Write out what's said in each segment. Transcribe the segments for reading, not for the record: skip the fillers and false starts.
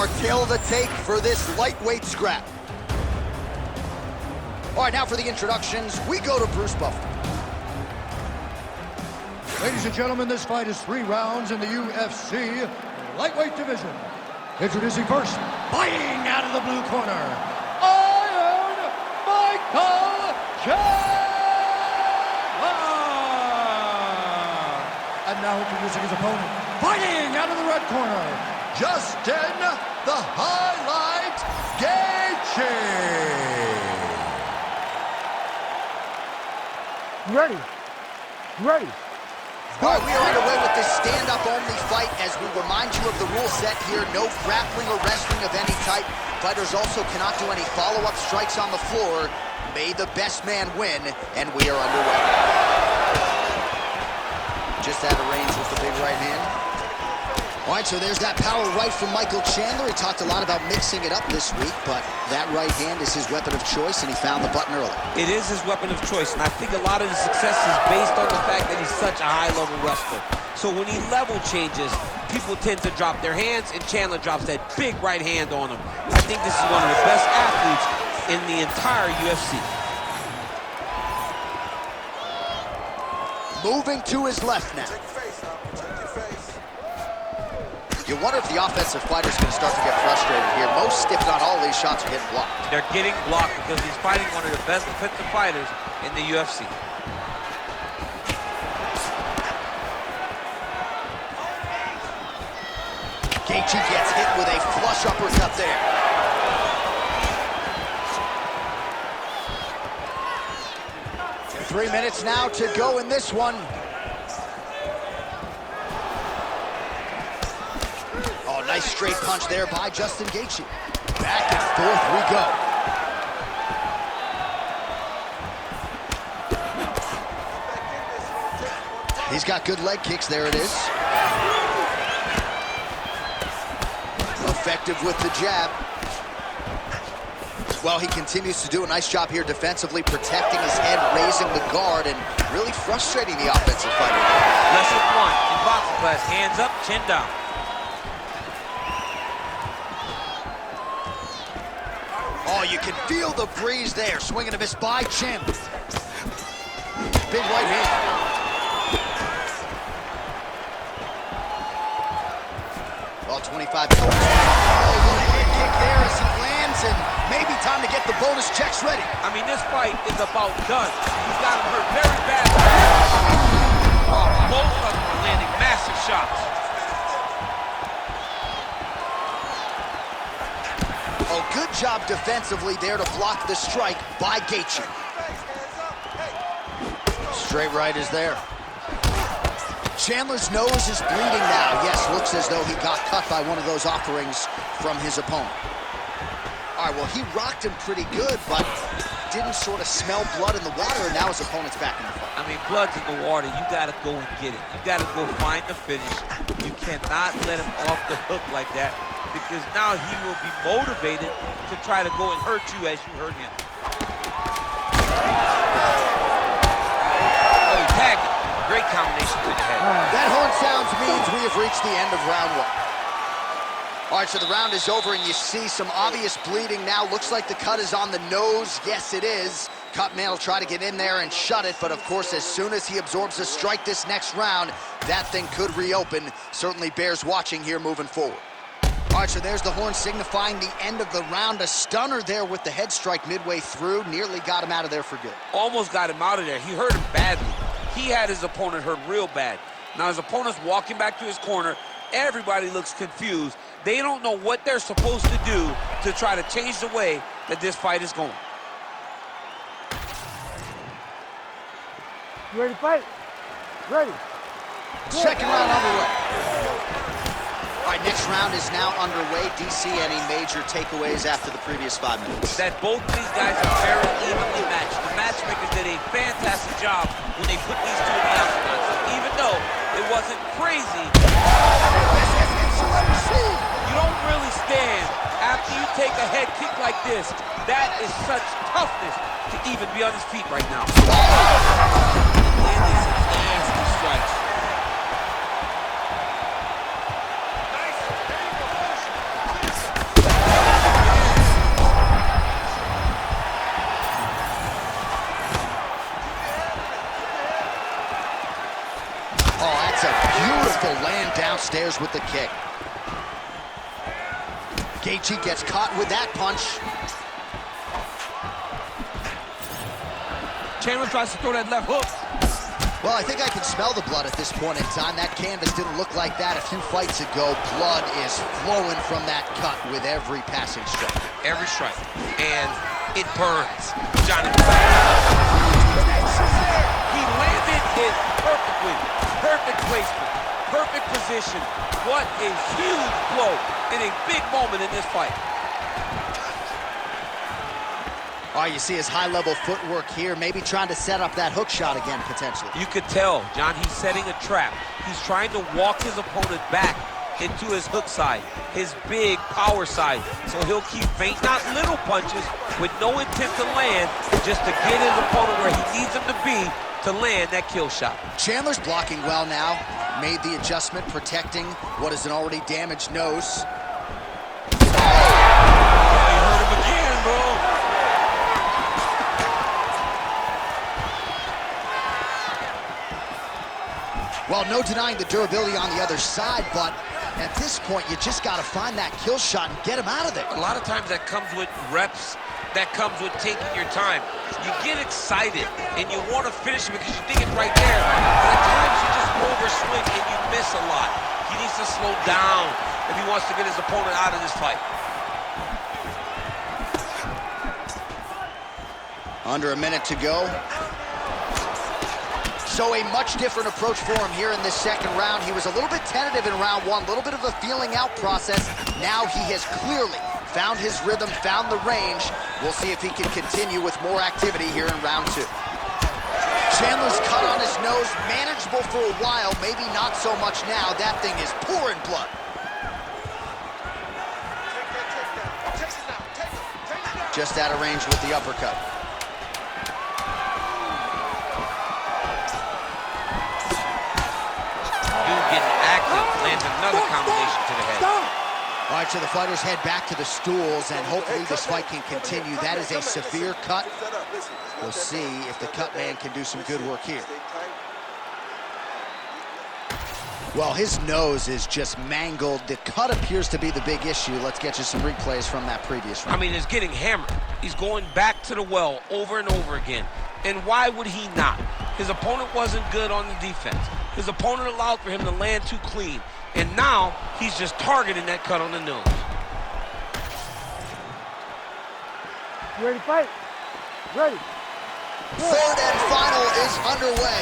Our tale of the tape for this lightweight scrap. All right, now for the introductions, we go to Bruce Buffer. Ladies and gentlemen, this fight is 3 rounds in the UFC lightweight division. Introducing first, fighting out of the blue corner, Iron Michael Chandler! And now introducing his opponent, fighting out of the red corner, Justin the Highlight Gaethje! Ready. All right, we are underway with this stand-up-only fight as we remind you of the rule set here. No grappling or wrestling of any type. Fighters also cannot do any follow-up strikes on the floor. May the best man win, and we are underway. Just out of range with the big right hand. All right, so there's that power right from Michael Chandler. He talked a lot about mixing it up this week, but that right hand is his weapon of choice, and he found the button early. It is his weapon of choice, and I think a lot of his success is based on the fact that he's such a high-level wrestler. So when he level changes, people tend to drop their hands, and Chandler drops that big right hand on him. I think this is one of the best athletes in the entire UFC. Moving to his left now. You wonder if the offensive fighter's going to start to get frustrated here. Most, if not all, these shots are getting blocked. They're getting blocked because he's fighting one of the best defensive fighters in the UFC. Gaethje gets hit with a flush uppercut there. Three minutes now to go in this one. Nice straight punch there by Justin Gaethje. Back and forth we go. He's got good leg kicks. There it is. Effective with the jab. Well, he continues to do a nice job here defensively, protecting his head, raising the guard, and really frustrating the offensive fighter. Lesson 1 in boxing class, hands up, chin down. Oh, you can feel the breeze there. Swing and a miss by Chandler. Big right hand. Well, 25. Oh, little head kick there as he lands, and maybe time to get the bonus checks ready. I mean, this fight is about done. He's got him hurt very bad. Both of them are landing massive shots. Oh, good job defensively there to block the strike by Gaethje. Straight right is there. Chandler's nose is bleeding now. Yes, looks as though he got cut by one of those offerings from his opponent. All right, well, he rocked him pretty good, but didn't sort of smell blood in the water, and now his opponent's back in the fight. I mean, blood's in the water. You got to go and get it. You got to go find the finish. You cannot let him off the hook like that, because now he will be motivated to try to go and hurt you as you hurt him. Oh, he tagged him. Great combination to the head. That horn sounds means we have reached the end of round 1. All right, so the round is over, and you see some obvious bleeding now. Looks like the cut is on the nose. Yes, it is. Cutman will try to get in there and shut it, but of course, as soon as he absorbs a strike this next round, that thing could reopen. Certainly bears watching here moving forward. All right, so there's the horn signifying the end of the round. A stunner there with the head strike midway through. Nearly got him out of there for good. Almost got him out of there. He hurt him badly. He had his opponent hurt real bad. Now his opponent's walking back to his corner. Everybody looks confused. They don't know what they're supposed to do to try to change the way that this fight is going. You ready to fight? Ready. Second round underway. All right, next round is now underway. DC, any major takeaways after the previous 5 minutes? That both these guys are very evenly matched. The matchmakers did a fantastic job when they put these two in the octagon. So even though it wasn't crazy, you don't really stand after you take a head kick like this. That is such toughness to even be on his feet right now. Landing some nasty strikes. downstairs with the kick. Gaethje gets caught with that punch. Chandler tries to throw that left hook. Well, I think I can smell the blood at this point in time. That canvas didn't look like that a few fights ago. Blood is flowing from that cut with every passing strike. Every strike. And it burns. Johnny. He landed it perfectly. Perfect placement. Perfect position. What a huge blow in a big moment in this fight. All right, you see his high-level footwork here, maybe trying to set up that hook shot again, potentially. You could tell, John, he's setting a trap. He's trying to walk his opponent back into his hook side, his big power side. So he'll keep feinting out little punches with no intent to land, just to get his opponent where he needs him to be to land that kill shot. Chandler's blocking well now. Made the adjustment, protecting what is an already damaged nose. Oh, he hurt him again, bro. Well, no denying the durability on the other side, but at this point, you just got to find that kill shot and get him out of there. A lot of times that comes with reps, that comes with taking your time. You get excited, and you want to finish it because you think it's right there. But at times, you just overswing, and you miss a lot. He needs to slow down if he wants to get his opponent out of this fight. Under a minute to go. So a much different approach for him here in this second round. He was a little bit tentative in round one, a little bit of a feeling out process. Now he has clearly found his rhythm, found the range. We'll see if he can continue with more activity here in round two. Chandler's cut on his nose, manageable for a while, maybe not so much now. That thing is pouring blood. Just out of range with the uppercut. Lands another combination to the head. All right, so the fighters head back to the stools, and hopefully this fight can continue. That is a severe cut. We'll see if the cut man can do some good work here. Well, his nose is just mangled. The cut appears to be the big issue. Let's get you some replays from that previous round. I mean, it's getting hammered. He's going back to the well over and over again. And why would he not? His opponent wasn't good on the defense. His opponent allowed for him to land too clean. And now, he's just targeting that cut on the nose. You ready to fight? Ready. Third and final is underway.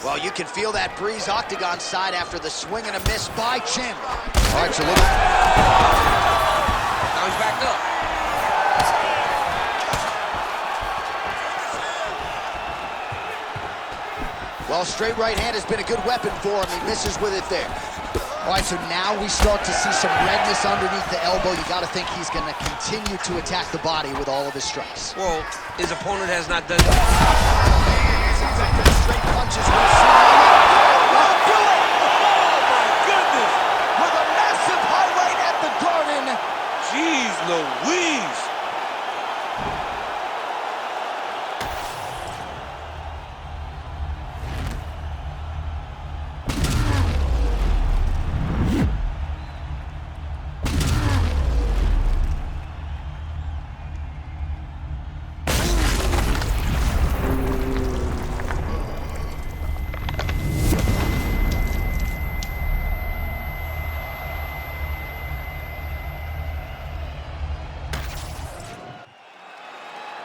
Well, you can feel that breeze octagon side after the swing and a miss by Chandler. All right, so look. Now he's backed up. Well, straight right hand has been a good weapon for him. He misses with it there. All right, so now we start to see some redness underneath the elbow. You got to think he's going to continue to attack the body with all of his strikes. Well, his opponent has not done that. Straight punches. Oh, my goodness! With a massive highlight at the Garden. Jeez Louise!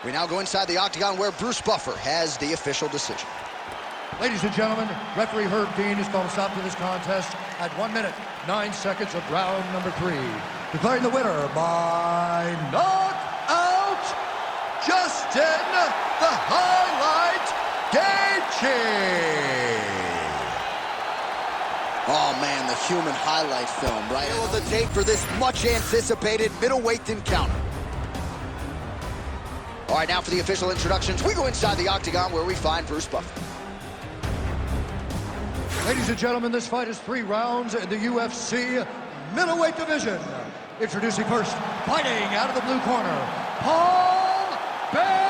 We now go inside the octagon where Bruce Buffer has the official decision. Ladies and gentlemen, referee Herb Dean has called a stop to this contest at 1 minute, 9 seconds of round number 3. Declaring the winner by knockout, Justin the Highlight Gaethje. Oh man, the human highlight film, right on the tape for this much anticipated middleweight encounter. All right, now for the official introductions, we go inside the octagon where we find Bruce Buffer. Ladies and gentlemen, this fight is 3 rounds in the UFC middleweight division. Introducing first, fighting out of the blue corner, Paul Bear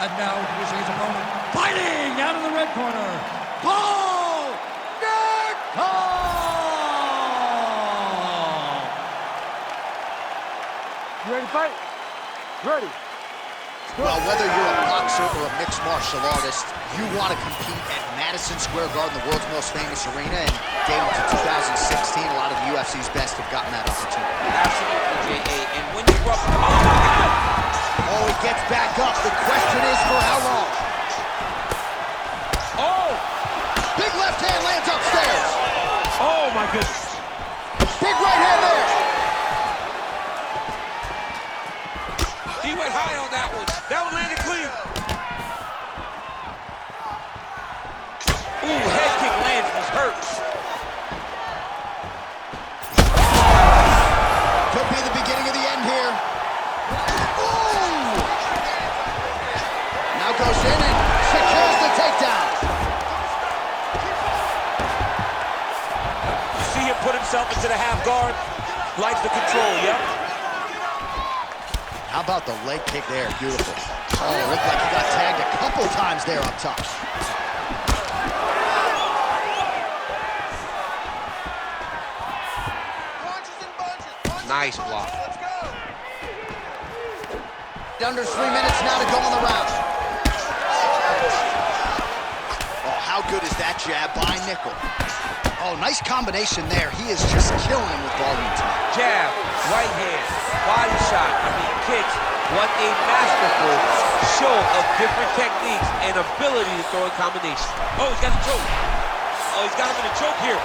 And now introducing his opponent, fighting out of the red corner, Paul You ready to fight? Ready. Well, whether you're a boxer or a mixed martial artist, you want to compete at Madison Square Garden, the world's most famous arena, and dating to 2016, a lot of the UFC's best have gotten that opportunity. Absolutely, J.A. And when you rub... Oh, my God! Oh, he gets back up. The question is for how long? Oh! Big left hand lands upstairs. Oh, my goodness. Big right hand there. He went high on that one. That one landed clean. Ooh, head kick lands was hurt. Could be the beginning of the end here. Ooh! Now goes in and secures the takedown. You see him put himself into the half guard? Likes the control, yep. How about the leg kick there? Beautiful. Oh, it looked like he got tagged a couple times there up top. Nice block. Under 3 minutes now to go in the round. Oh, how good is that jab by Nickel? Oh, nice combination there. He is just killing with volume tonight. Jab, right hand, body shot, kicks. What a masterful show of different techniques and ability to throw in combination. Oh, he's got the choke. Oh, he's got him in a choke here.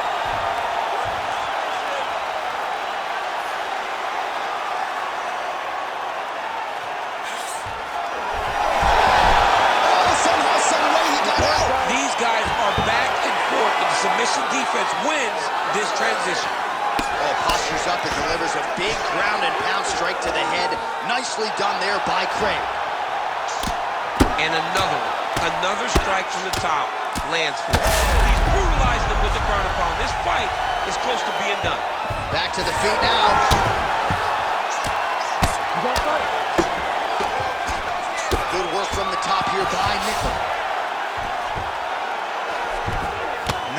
Somehow, some way he got out. These guys are back and forth, and the submission defense wins this transition. Oh, postures up and delivers a big ground and pound strike to the head. Nicely done there by Craig. And another one. Another strike from the top lands for him. He's brutalizing him with the ground and pound. This fight is close to being done. Back to the feet now. Good work from the top here by Nickel.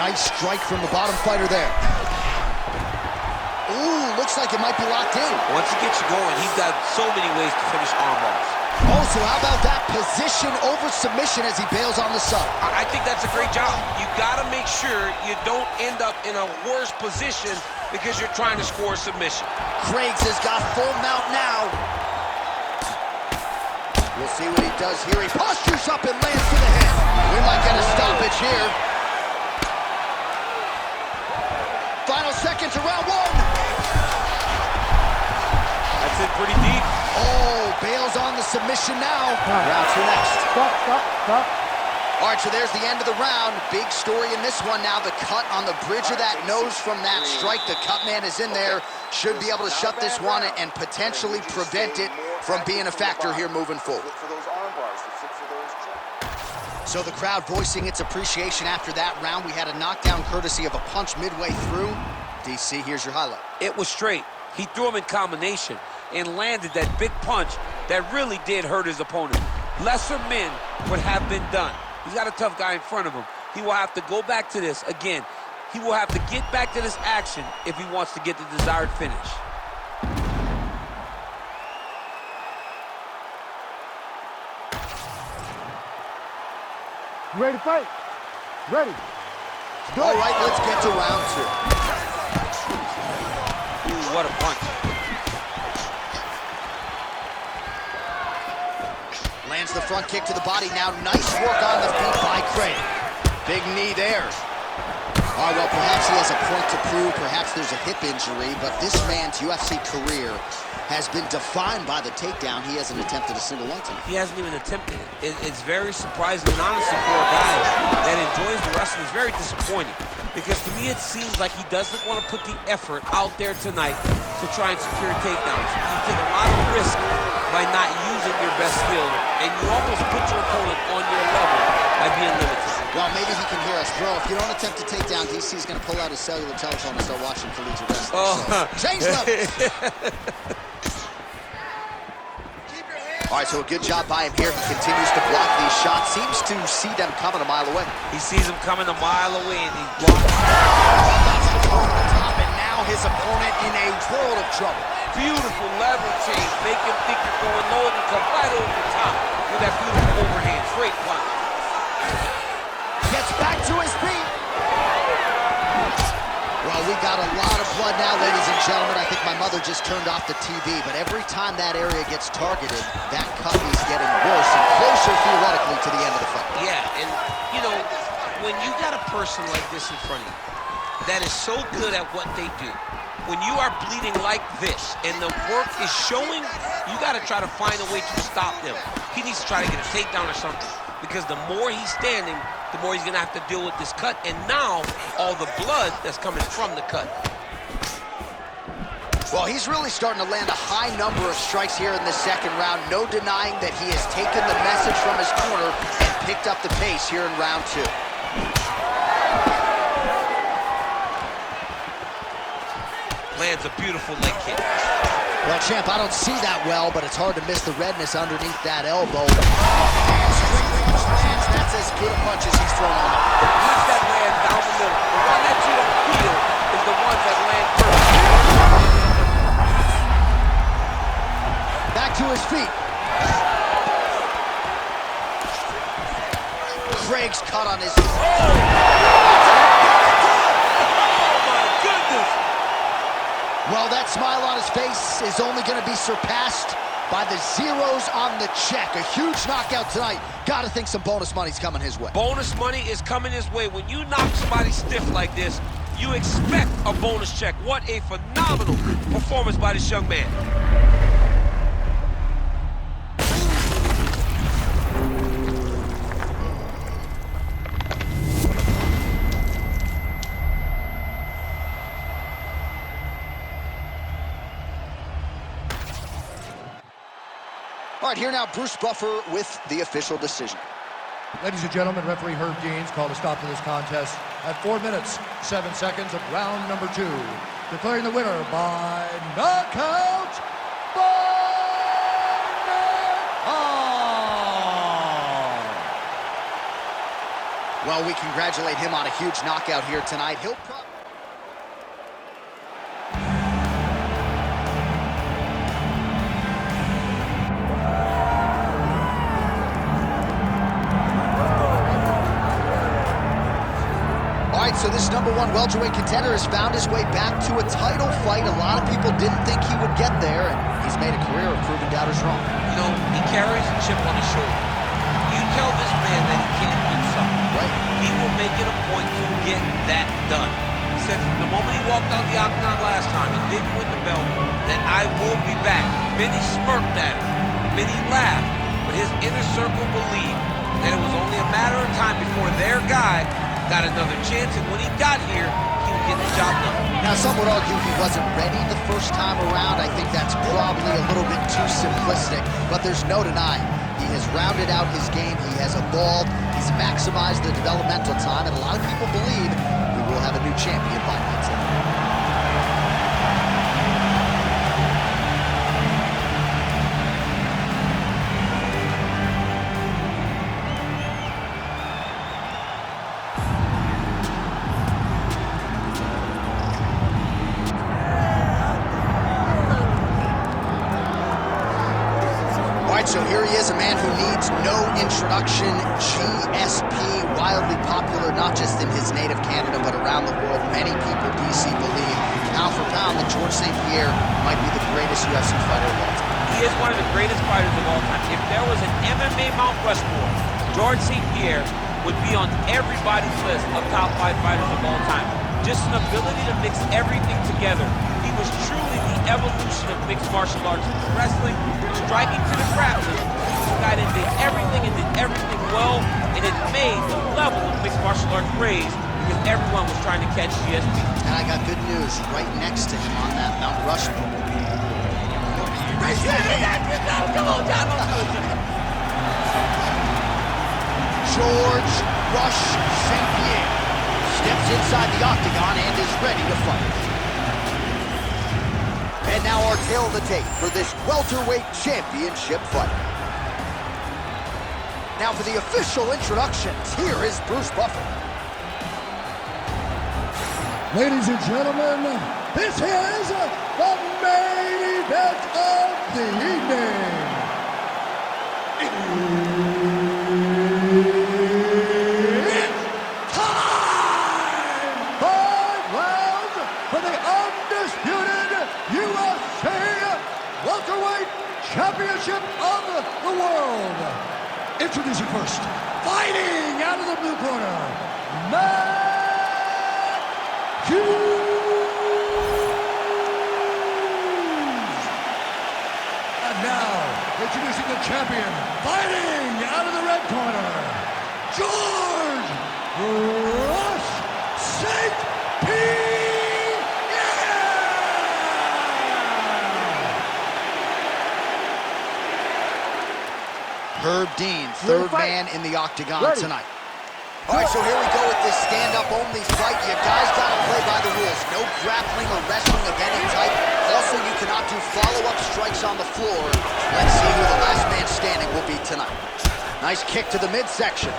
Nice strike from the bottom fighter there. Ooh, looks like it might be locked in. Once he gets you going, he's got so many ways to finish armbars. Oh, so how about that position over submission as he bails on the sub? I think that's a great job. You got to make sure you don't end up in a worse position because you're trying to score a submission. Craigs has got full mount now. We'll see what he does here. He postures up and lands to the head. We might get a stoppage here. Final seconds of round one. That's it pretty deep. Oh, bails on the submission now. Round two next. Stop. All right, so there's the end of the round. Big story in this one now. The cut on the bridge of that nose from that strike. The cut man is in there. Should be able to shut this one and potentially prevent it from being a factor here moving forward. So the crowd voicing its appreciation after that round. We had a knockdown courtesy of a punch midway through. DC, here's your highlight. It was straight. He threw him in combination and landed that big punch that really did hurt his opponent. Lesser men would have been done. He's got a tough guy in front of him. He will have to go back to this. Again, he will have to get back to this action if he wants to get the desired finish. You ready to fight? Ready. All right, let's get to round two. Ooh, what a punch. Lands the front kick to the body now. Nice work on the feet by Craig. Big knee there. All right, well, perhaps he has a point to prove. Perhaps there's a hip injury, but this man's UFC career has been defined by the takedown. He hasn't attempted a single one tonight. He hasn't even attempted it. It's very surprising, and honestly, for a guy that enjoys the wrestling, it's very disappointing. Because to me, it seems like he doesn't want to put the effort out there tonight to try and secure takedowns. You take a lot of risk by not using your best skill, and you almost put your opponent on your level by being limited. Well, maybe he can hear us. Bro, if you don't attempt to take down DC, he's going to pull out his cellular telephone and start watching collegiate wrestling. Oh. So, change levels. All right, so a good job by him here. He continues to block these shots. Seems to see them coming a mile away. He sees them coming a mile away, and he blocks. That's the over the top, and now his opponent in a world of trouble. Beautiful level change. Make him think you're going low, and you come right over the top with that beautiful overhand straight punch. Gets back to his feet. Well, we got a lot of blood now, ladies and gentlemen. I think my mother just turned off the TV, but every time that area gets targeted, that cut is getting worse and closer, theoretically, to the end of the fight. Yeah, and, you know, when you got a person like this in front of you that is so good at what they do, when you are bleeding like this and the work is showing, you got to try to find a way to stop them. He needs to try to get a takedown or something, because the more he's standing, the more he's going to have to deal with this cut, and now all the blood that's coming from the cut. Well, he's really starting to land a high number of strikes here in the second round. No denying that he has taken the message from his corner and picked up the pace here in round two. Lands a beautiful leg kick. Well, champ, I don't see that well, but it's hard to miss the redness underneath that elbow. That's as good a punch as he's thrown on him. The punch that lands down the middle, the one that you don't feel, is the one that lands first. Back to his feet. Craig's cut on his... Well, that smile on his face is only going to be surpassed by the zeros on the check. A huge knockout tonight. Got to think some bonus money's coming his way. Bonus money is coming his way. When you knock somebody stiff like this, you expect a bonus check. What a phenomenal performance by this young man. All right, here now, Bruce Buffer with the official decision. Ladies and gentlemen, referee Herb Deans called a stop to this contest at 4 minutes, 7 seconds of round number 2. Declaring the winner by knockout by knockout. Well, we congratulate him on a huge knockout here tonight. He'll probably... So this #1 welterweight contender has found his way back to a title fight. A lot of people didn't think he would get there, and he's made a career of proving doubters wrong. You know, he carries a chip on his shoulder. You tell this man that he can't do something, right? He will make it a point to get that done. He said from the moment he walked out the octagon last time and didn't win the belt, that I will be back. Many smirked at him, many laughed, but his inner circle believed that it was only a matter of time before their guy got another chance, and when he got here, he would get the job done. Now, some would argue he wasn't ready the first time around. I think that's probably a little bit too simplistic, but there's no denying. He has rounded out his game, he has evolved, he's maximized the developmental time, and a lot of people believe we will have a new champion by Wednesday. So here he is, a man who needs no introduction. GSP, wildly popular, not just in his native Canada, but around the world. Many people, DC, believe, pound for pound, that George St-Pierre might be the greatest UFC fighter of all time. He is one of the greatest fighters of all time. If there was an MMA Mount Rushmore, George St-Pierre would be on everybody's list of top 5 fighters of all time. Just an ability to mix everything together. He was truly the evolution of mixed martial arts, wrestling, striking to the grappling. This guy that did everything and did everything well, and it made the level of mixed martial arts raise because everyone was trying to catch GSP. And I got good news right next to him on that Mount Rushmore. Come on, John, don't do it. George Rush St-Pierre steps inside the octagon and is ready to fight. And now our tale of the tape for this welterweight championship fight. Now for the official introductions, here is Bruce Buffer. Ladies and gentlemen, this is the main event of the evening. It's time! 5 rounds for the undisputed UFC welterweight championship of the world. Introducing first, fighting out of the blue corner, Hughes! And now, introducing the champion, fighting out of the red corner, George Rush St-Pierre! Herb Dean, third man in the octagon tonight. All right, so here we go with this stand-up-only fight. You guys got to play by the rules. No grappling or wrestling of any type. Also, you cannot do follow-up strikes on the floor. Let's see who the last man standing will be tonight. Nice kick to the midsection.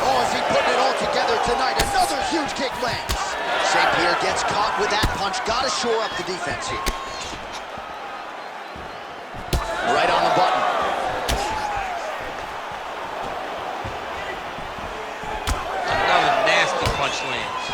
Oh, is he putting it all together tonight? Another huge kick lands. St-Pierre gets caught with that punch. Got to shore up the defense here. Right on the button. Lands.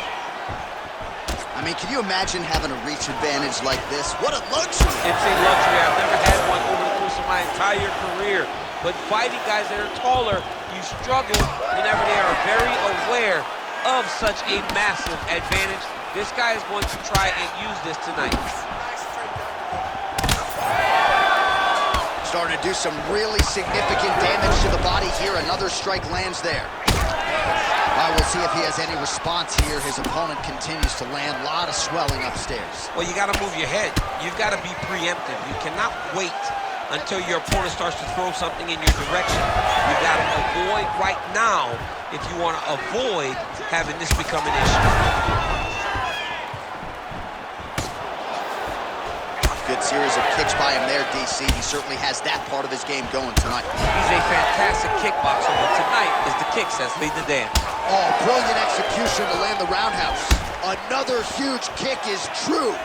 I mean, can you imagine having a reach advantage like this? What a luxury! It's a luxury. I've never had one over the course of my entire career. But fighting guys that are taller, you struggle whenever they are very aware of such a massive advantage. This guy is going to try and use this tonight. Starting to do some really significant damage to the body here. Another strike lands there. We'll see if he has any response here. His opponent continues to land. A lot of swelling upstairs. Well, you got to move your head. You've got to be preemptive. You cannot wait until your opponent starts to throw something in your direction. You've got to avoid right now if you want to avoid having this become an issue. Good series of kicks by him there, DC. He certainly has that part of his game going tonight. He's a fantastic kickboxer, but tonight is the kicks that's lead the dance. Oh, brilliant execution to land the roundhouse. Another huge kick is true.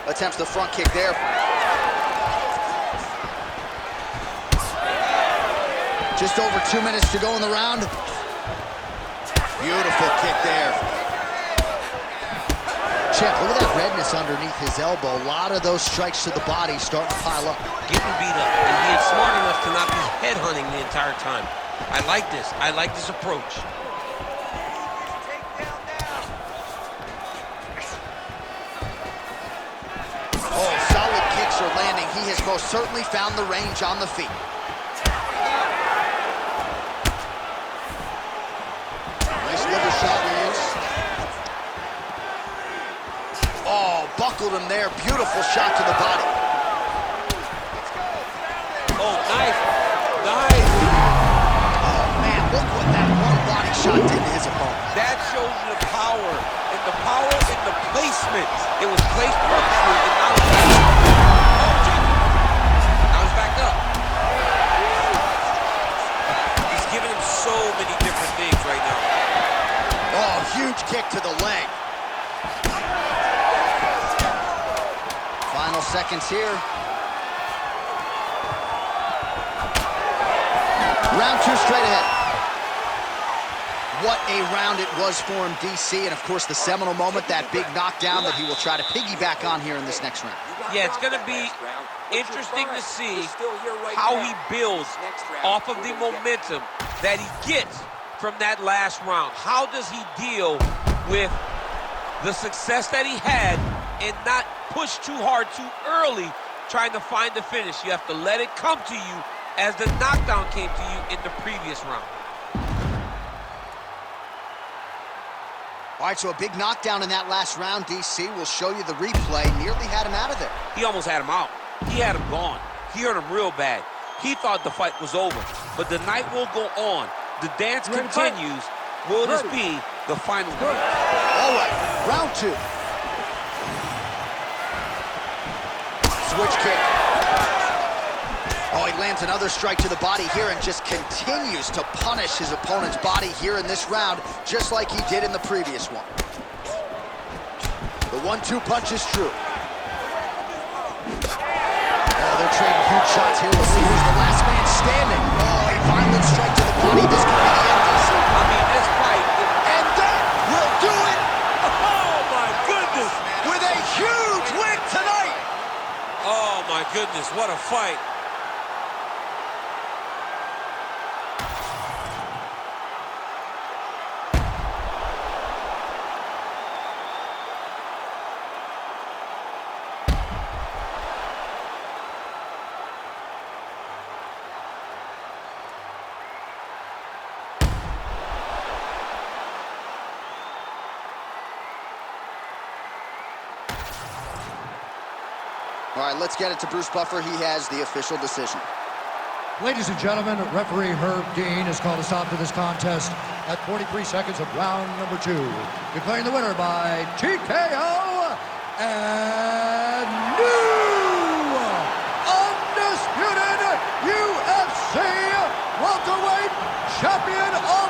Attempts the front kick there. Just over 2 minutes to go in the round. Beautiful kick there. Champ, look at that redness underneath his elbow. A lot of those strikes to the body starting to pile up. Getting beat up and being smart enough to not be headhunting the entire time. I like this. I like this approach. Oh, solid kicks are landing. He has most certainly found the range on the feet. Nice liver shot lands. Oh, buckled him there. Beautiful shot to the body. Oh, nice. Nice. Look what that one body shot did to his opponent. That shows you the power in the placement. It was placed perfectly, and now it's back up. Now he's back up. He's giving him so many different things right now. Oh, huge kick to the leg. Final seconds here. Round 2 straight ahead. What a round it was for him, DC, and of course the seminal moment, that big knockdown that he will try to piggyback on here in this next round. Yeah, it's going to be interesting to see how he builds off of the momentum that he gets from that last round. How does he deal with the success that he had and not push too hard too early trying to find the finish? You have to let it come to you as the knockdown came to you in the previous round. All right, so a big knockdown in that last round, DC. We'll show you the replay. Nearly had him out of there. He almost had him out. He had him gone. He hurt him real bad. He thought the fight was over, but the night will go on. The dance continues. Will this be the final round? All right, round 2. Switch kick. Oh, he lands another strike to the body here and just continues to punish his opponent's body here in this round, just like he did in the previous one. The 1-2 punch is true. Oh, they're trading huge shots here. We'll see who's the last man standing. Oh, a violent strike to the body. This could be the end. I mean, this fight. And that will do it. Oh, my goodness. With a huge win tonight. Oh, my goodness. What a fight. All right, let's get it to Bruce Buffer. He has the official decision. Ladies and gentlemen, referee Herb Dean has called a stop to this contest at 43 seconds of round number 2, declaring the winner by TKO and new undisputed UFC welterweight champion of